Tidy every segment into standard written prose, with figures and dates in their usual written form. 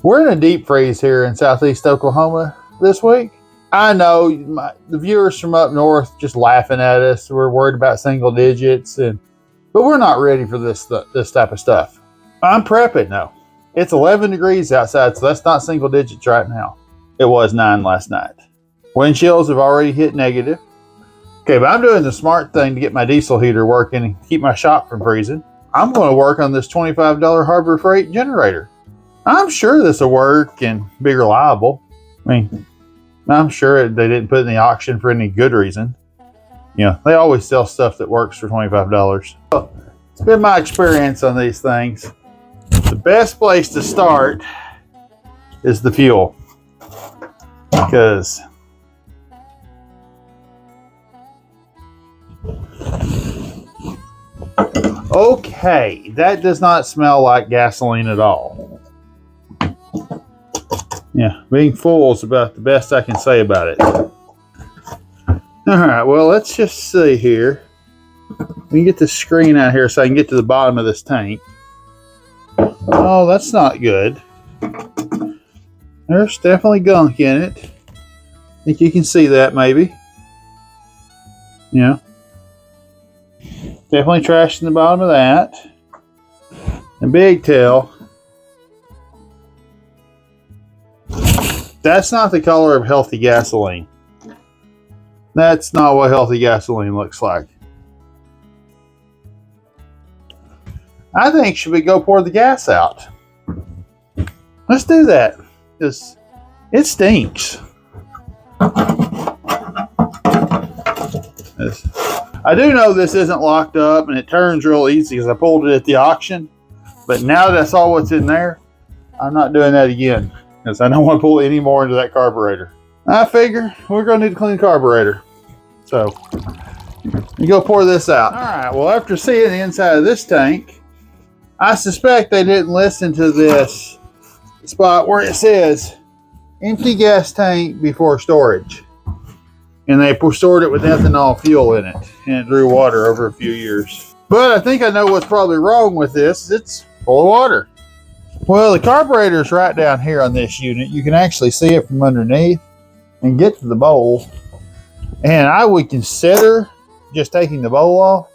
We're in a deep freeze here in southeast Oklahoma this week. I know the viewers from up north just laughing at us. We're worried about single digits, but we're not ready for this type of stuff. I'm prepping though. It's 11 degrees outside, so that's not single digits right now. It was 9 last night. Wind chills have already hit negative. Okay, but I'm doing the smart thing to get my diesel heater working and keep my shop from freezing. I'm going to work on this $25 Harbor Freight generator. I'm sure this will work and be reliable. I mean, I'm sure they didn't put it in the auction for any good reason. You know, they always sell stuff that works for $25. So, it's been my experience on these things. The best place to start is the fuel. Because okay, that does not smell like gasoline at all. Yeah, being full is about the best I can say about it. All right, well, let's just see here. Let me get the screen out here so I can get to the bottom of this tank. Oh, that's not good. There's definitely gunk in it. I think you can see that maybe. Yeah. Definitely trash in the bottom of that. And big tail. That's not the color of healthy gasoline. That's not what healthy gasoline looks like. I think should we go pour the gas out? Let's do that. Because it stinks. I do know this isn't locked up and it turns real easy because I pulled it at the auction. But now that I saw what's in there, I'm not doing that again. Because I don't want to pull any more into that carburetor. I figure we're going to need to clean the carburetor. So, you go pour this out. Alright, well after seeing the inside of this tank, I suspect they didn't listen to this spot where it says empty gas tank before storage. And they stored it with ethanol fuel in it. And it drew water over a few years. But I think I know what's probably wrong with this. It's full of water. Well, the carburetor's right down here on this unit. You can actually see it from underneath and get to the bowl. And I would consider just taking the bowl off.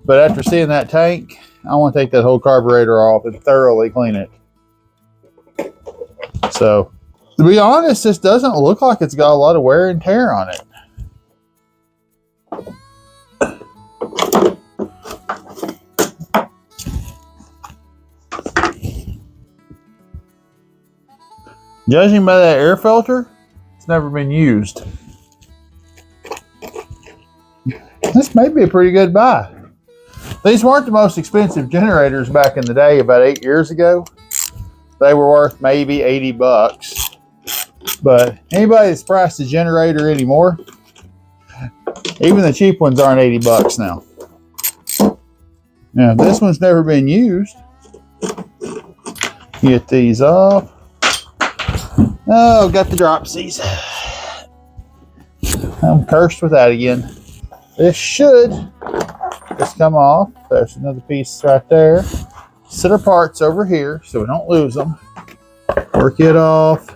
But after seeing that tank, I want to take that whole carburetor off and thoroughly clean it. So, to be honest, this doesn't look like it's got a lot of wear and tear on it. Judging by that air filter, it's never been used. This may be a pretty good buy. These weren't the most expensive generators back in the day about 8 years ago. They were worth maybe 80 bucks. But anybody that's priced a generator anymore, even the cheap ones aren't 80 bucks now. Now, this one's never been used. Get these off. Oh, got the dropsies. I'm cursed with that again. This should just come off. There's another piece right there. Set our parts over here so we don't lose them. Work it off.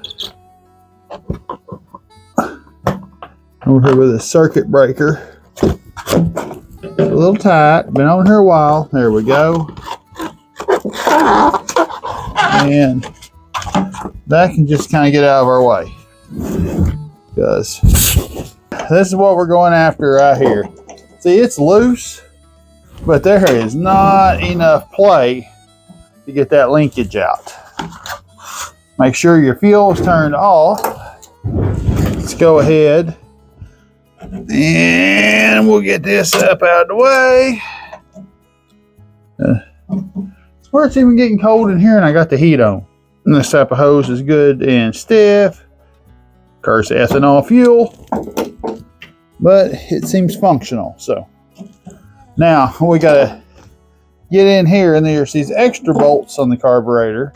Over here with a circuit breaker. A little tight. Been on here a while. There we go. And that can just kind of get out of our way. Because this is what we're going after right here. See, it's loose, but there is not enough play to get that linkage out. Make sure your fuel is turned off. Let's go ahead and we'll get this up out of the way. Where it's even getting cold in here and I got the heat on. And this type of hose is good and stiff. Of course, ethanol fuel. But it seems functional. So now we gotta get in here and there's these extra bolts on the carburetor.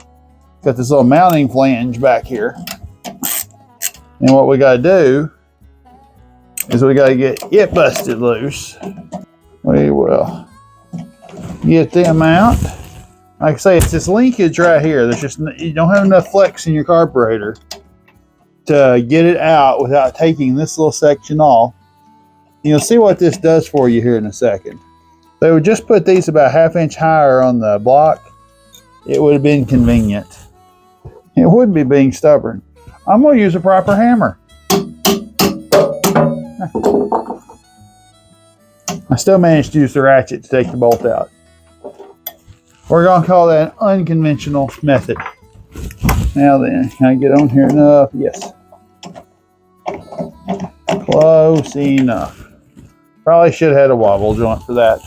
Got this little mounting flange back here. And what we gotta do is we gotta get it busted loose. We will get them out. like I say, it's this linkage right here. There's just, you don't have enough flex in your carburetor to get it out without taking this little section off. You'll see what this does for you here in a second. They would just put these about 1/2 inch higher on the block. It would have been convenient. It wouldn't be being stubborn. I'm going to use a proper hammer. I still managed to use the ratchet to take the bolt out. We're going to call that an unconventional method. Now then, can I get on here enough? Yes. Close enough. Probably should have had a wobble joint for that.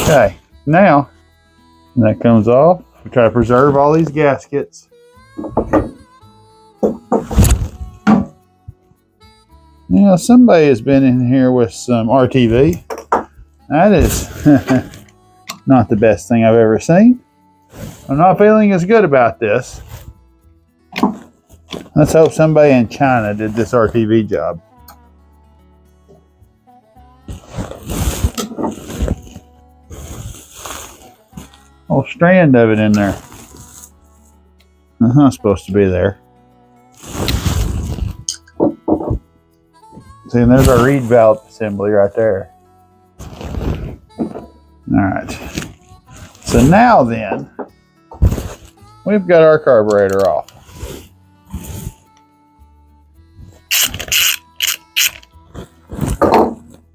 Okay, now when that comes off, we try to preserve all these gaskets. Now, somebody has been in here with some RTV. That is not the best thing I've ever seen. I'm not feeling as good about this. Let's hope somebody in China did this RTV job. Whole strand of it in there. That's not supposed to be there. See, and there's our reed valve assembly right there. Alright. So now then, we've got our carburetor off.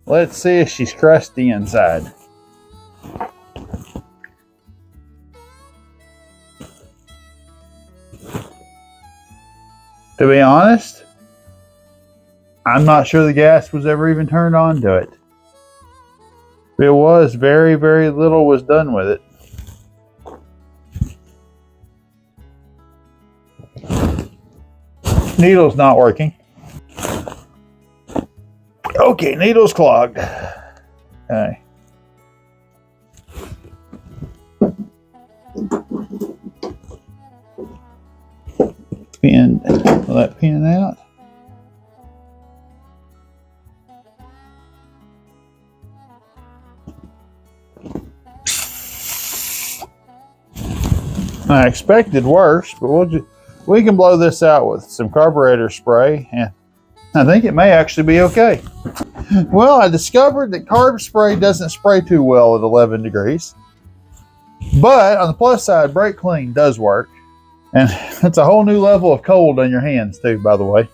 Let's see if she's crusty inside. To be honest, I'm not sure the gas was ever even turned on to it. If it was, very, very little was done with it. Needle's not working. Okay, needle's clogged. Okay. Pin, pull that pin out. I expected worse, but we can blow this out with some carburetor spray, and I think it may actually be okay. Well, I discovered that carb spray doesn't spray too well at 11 degrees. But on the plus side, brake clean does work. And it's a whole new level of cold on your hands too, by the way.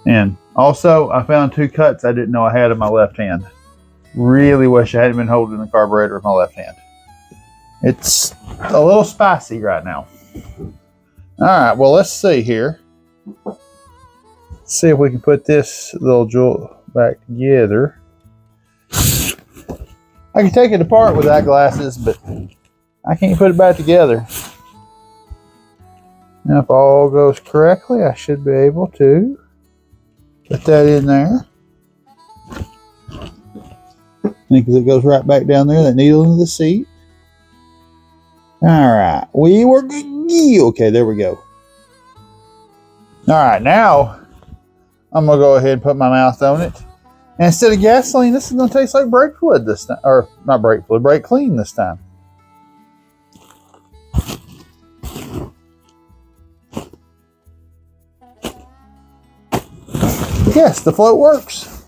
And also, I found 2 cuts I didn't know I had in my left hand. Really wish I hadn't been holding the carburetor with my left hand. It's a little spicy right now. All right, well, let's see here. Let's see if we can put this little jewel back together. I can take it apart with eyeglasses, but I can't put it back together. Now, if all goes correctly, I should be able to put that in there. Because it goes right back down there, that needle into the seat. All right, we were good. Okay, there we go. All right, now I'm gonna go ahead and put my mouth on it. And instead of gasoline, this is gonna taste like brake fluid this time, or not brake fluid, brake clean this time. Yes, the float works.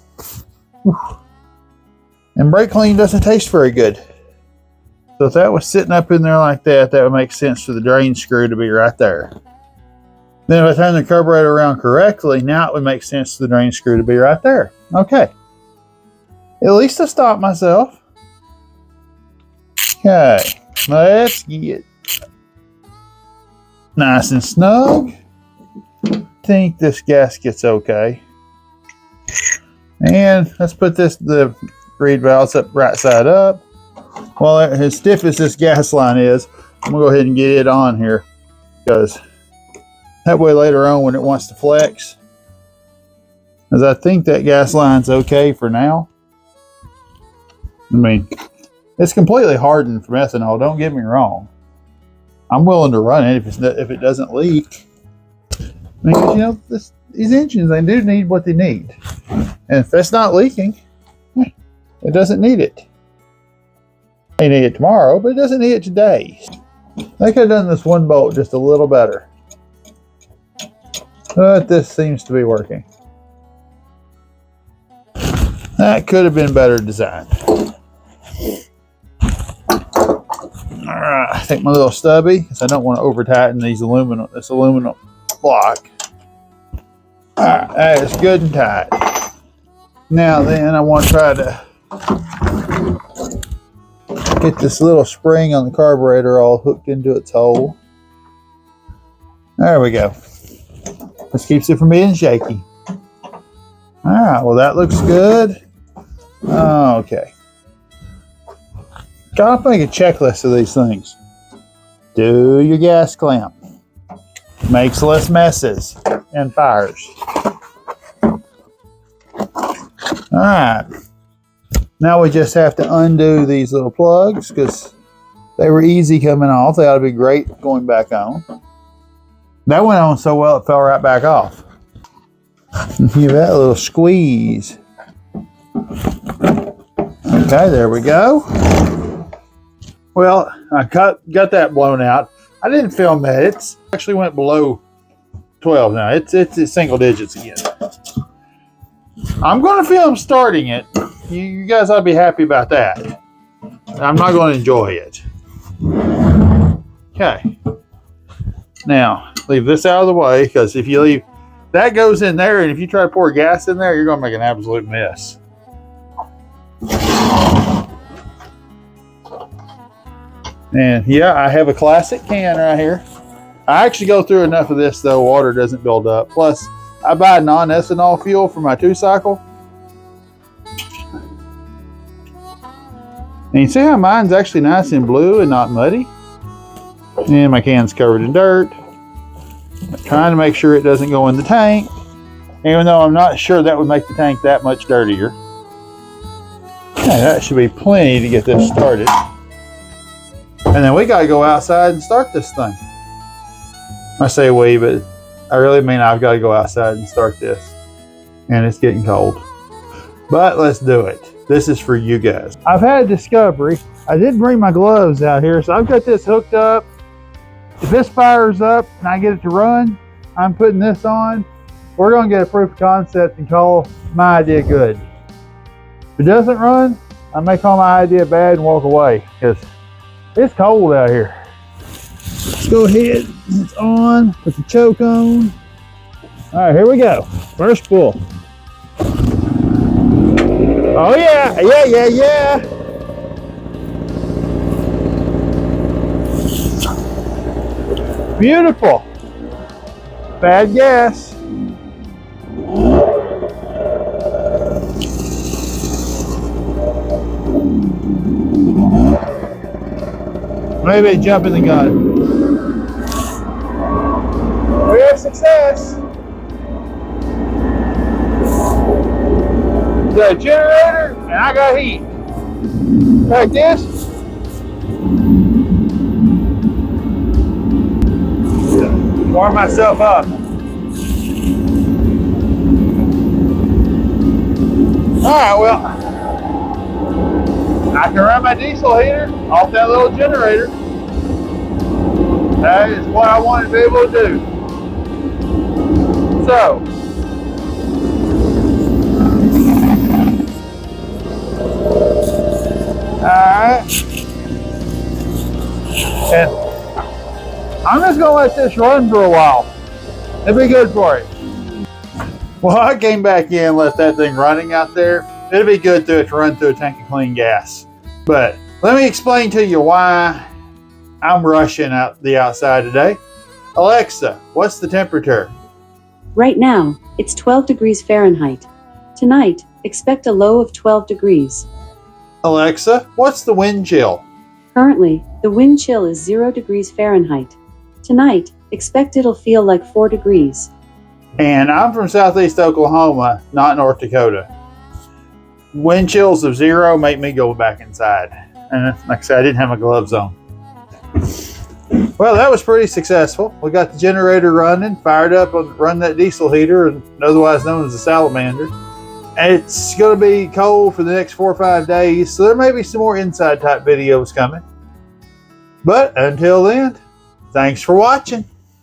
And brake clean doesn't taste very good. So if that was sitting up in there like that, that would make sense for the drain screw to be right there. Then if I turn the carburetor around correctly, now it would make sense for the drain screw to be right there. Okay. At least I stopped myself. Okay. Let's get nice and snug. I think this gasket's okay. And let's put the reed valves up right side up. Well, as stiff as this gas line is, I'm going to go ahead and get it on here, because that way later on when it wants to flex, because I think that gas line's okay for now. I mean, it's completely hardened from ethanol, don't get me wrong. I'm willing to run it if it doesn't leak. Because, you know, these engines, they do need what they need. And if that's not leaking, it doesn't need it. They need it tomorrow, but it doesn't need it today. They could have done this one bolt just a little better. But this seems to be working. That could have been better designed. Alright, I take my little stubby because I don't want to over tighten this aluminum block. Alright, that is good and tight. Now then, I want to try to get this little spring on the carburetor all hooked into its hole. There we go. This keeps it from being shaky. Alright, well that looks good. Okay. Gotta make a checklist of these things. Do your gas clamp. Makes less messes and fires. Alright. Now we just have to undo these little plugs because they were easy coming off. They ought to be great going back on. That went on so well it fell right back off. Give that a little squeeze. Okay, there we go. Well, I got that blown out. I didn't film that. It's actually went below 12 now. It's single digits again. I'm going to film starting it. You guys ought to be happy about that. I'm not going to enjoy it. Okay. Now, leave this out of the way because if you leave, that goes in there, and if you try to pour gas in there, you're going to make an absolute mess. And yeah, I have a classic can right here. I actually go through enough of this though water doesn't build up. Plus, I buy non-ethanol fuel for my 2-cycle. And you see how mine's actually nice and blue and not muddy? And my can's covered in dirt. I'm trying to make sure it doesn't go in the tank, even though I'm not sure that would make the tank that much dirtier. Okay, that should be plenty to get this started. And then we got to go outside and start this thing. I say we, but I really mean I've got to go outside and start this. And it's getting cold. But let's do it. This is for you guys. I've had a discovery. I didn't bring my gloves out here, so I've got this hooked up. If this fires up and I get it to run, I'm putting this on. We're going to get a proof of concept and call my idea good. If it doesn't run, I may call my idea bad and walk away because it's cold out here. Let's go ahead. It's on. Put the choke on. All right, here we go. First pull. Oh yeah, yeah. Beautiful. Bad gas. Maybe jumping the gun. We have success. The generator, and I got heat. Like this. Warm myself up. Alright, well, I can run my diesel heater off that little generator. That is what I wanted to be able to do. So, alright. And I'm just going to let this run for a while. It'll be good for it. Well, I came back in and left that thing running out there. It'll be good to run through a tank of clean gas. But let me explain to you why I'm rushing out the outside today. Alexa, what's the temperature? Right now, it's 12 degrees Fahrenheit. Tonight, expect a low of 12 degrees. Alexa, what's the wind chill? Currently, the wind chill is 0 degrees Fahrenheit. Tonight, expect it'll feel like 4 degrees. And I'm from Southeast Oklahoma, not North Dakota. Wind chills of 0 make me go back inside. And like I said, I didn't have my gloves on. Well, that was pretty successful. We got the generator running, fired up, run that diesel heater, and otherwise known as the salamander. It's going to be cold for the next 4 or 5 days, so there may be some more inside type videos coming. But until then, thanks for watching.